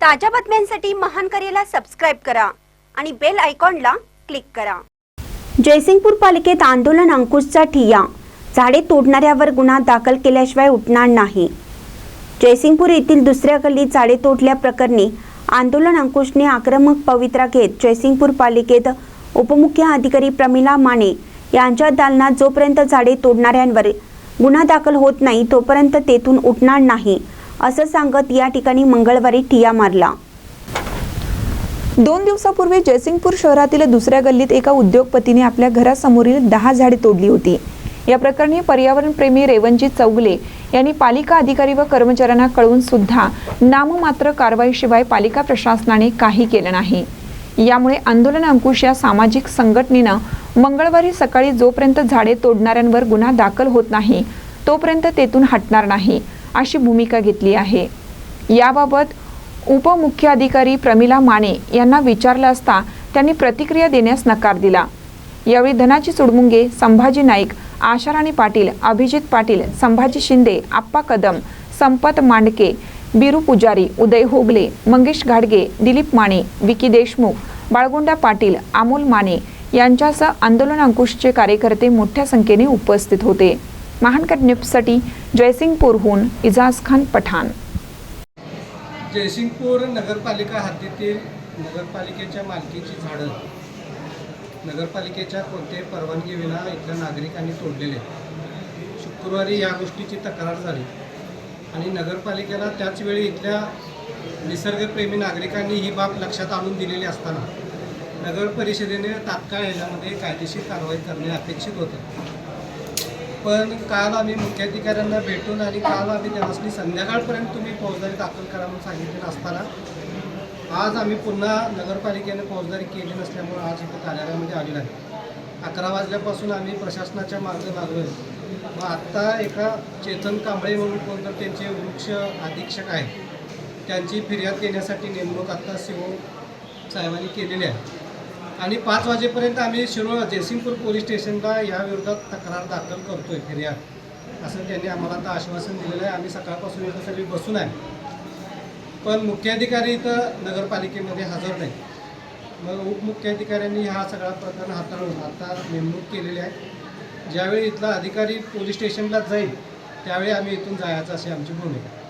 ताज्या बातम्यांसाठी महान करेला सबस्क्राइब करा आणि बेल आयकॉनला क्लिक करा। जयसिंगपूर पालिकेत आंदोलन अंकुशचा ठिय्या, झाडे तोडणाऱ्यावर गुन्हा दाखल केल्याशिवाय उठणार नाही। जयसिंगपूर येथील दुसऱ्या गल्लीत झाडे तोडल्या प्रकरणी आंदोलन अंकुशने आक्रमक पवित्रा घेत जयसिंगपूर पालिकेत उपमुख्य अधिकारी प्रमिला माने यांच्या दालनात जोपर्यंत झाडे तोडणाऱ्यांवर गुन्हा दाखल होत नाही तोपर्यंत तेथून उठणार नाही असं सांगत या ठिकाणी मंगळवारी ठिय्या मारला। 2 दिवसापूर्वी जयसिंगपूर शहरातील दुसऱ्या गल्लीत एका उद्योगपतीने आपल्या घरासमोरील 10 झाडे तोडली होती। या प्रकरणी पर्यावरणप्रेमी रेवंजी चौगले यांनी पालिका अधिकारी व कर्मचाऱ्यांना कळवून सुद्धा नाममात्र कारवाईशिवाय पालिका प्रशासनाने काही केलं नाही। यामुळे आंदोलन अंकुश या सामाजिक संघटनेनं मंगळवारी सकाळी जोपर्यंत झाडे तोडणाऱ्यांवर गुन्हा दाखल होत नाही तोपर्यंत तेथून हटणार नाही अशी भूमिका घेतली आहे। याबाबत उपमुख्याधिकारी प्रमिला माने यांना विचारलं असता त्यांनी प्रतिक्रिया देण्यास नकार दिला। यावेळी धनाजी चुडमुंगे, संभाजी नाईक, आशाराणी पाटील, अभिजित पाटील, संभाजी शिंदे, आप्पा कदम, संपत मांडके, बिरू पुजारी, उदय होगले, मंगेश घाडगे, दिलीप माने, विकी देशमुख, बाळगोंडा पाटील, अमोल माने यांच्यासह आंदोलन अंकुशचे कार्यकर्ते मोठ्या संख्येने उपस्थित होते। महानकर न्यूजसाठी जयसिंगपूरहून इजाज खान पठाण। जयसिंगपूर नगरपालिका हद्दीतील नगरपालिकेच्या मालकीची झाडं नगरपालिकेच्या कोणत्याही परवानगीविना इथल्या नागरिकांनी तोडलेले। शुक्रवारी या गोष्टीची तक्रार झाली आणि नगरपालिकेला त्याच वेळी इथल्या निसर्गप्रेमी नागरिकांनी ही बाब लक्षात आणून दिलेली असताना नगर परिषदेने तात्काळ याच्यामध्ये कायदेशीर कारवाई करणे अपेक्षित होतं। पण काल आम्ही मुख्याधिकाऱ्यांना भेटून आणि काल आम्ही त्यांना संध्याकाळपर्यंत तुम्ही फौजदारी दाखल करा म्हणून सांगितलेलं असताना आज आम्ही पुन्हा नगरपालिकेने फौजदारी केली नसल्यामुळे आज इथं कार्यालयामध्ये आलेलो आहे। 11 वाजल्यापासून आम्ही प्रशासनाच्या मार्गे लागलो आहे। मग आत्ता एका चेतन कांबळे म्हणून कोणतं त्यांचे वृक्ष अधीक्षक आहेत त्यांची फिर्याद देण्यासाठी नेमणूक आत्ता सीओ साहेबांनी केलेली आहे आणि 5 वाजेपर्यंत आम्ही जयसिंगपूर पोलीस स्टेशनला या विरोधात तक्रार दाखल करतोय फिर्याद असं त्यांनी आम्हाला आता आश्वासन दिलेलं आहे। आम्ही सकाळपासून इथं सगळी बसून आहे पण मुख्याधिकारी इथं नगरपालिकेमध्ये हजर नाही। मग उपमुख्याधिकाऱ्यांनी हा सगळा प्रकरण हाताळून आता नेमणूक केलेली आहे। ज्यावेळी इथला अधिकारी पोलीस स्टेशनला जाईल त्यावेळी आम्ही इथून जायचं अशी आमची भूमिका आहे।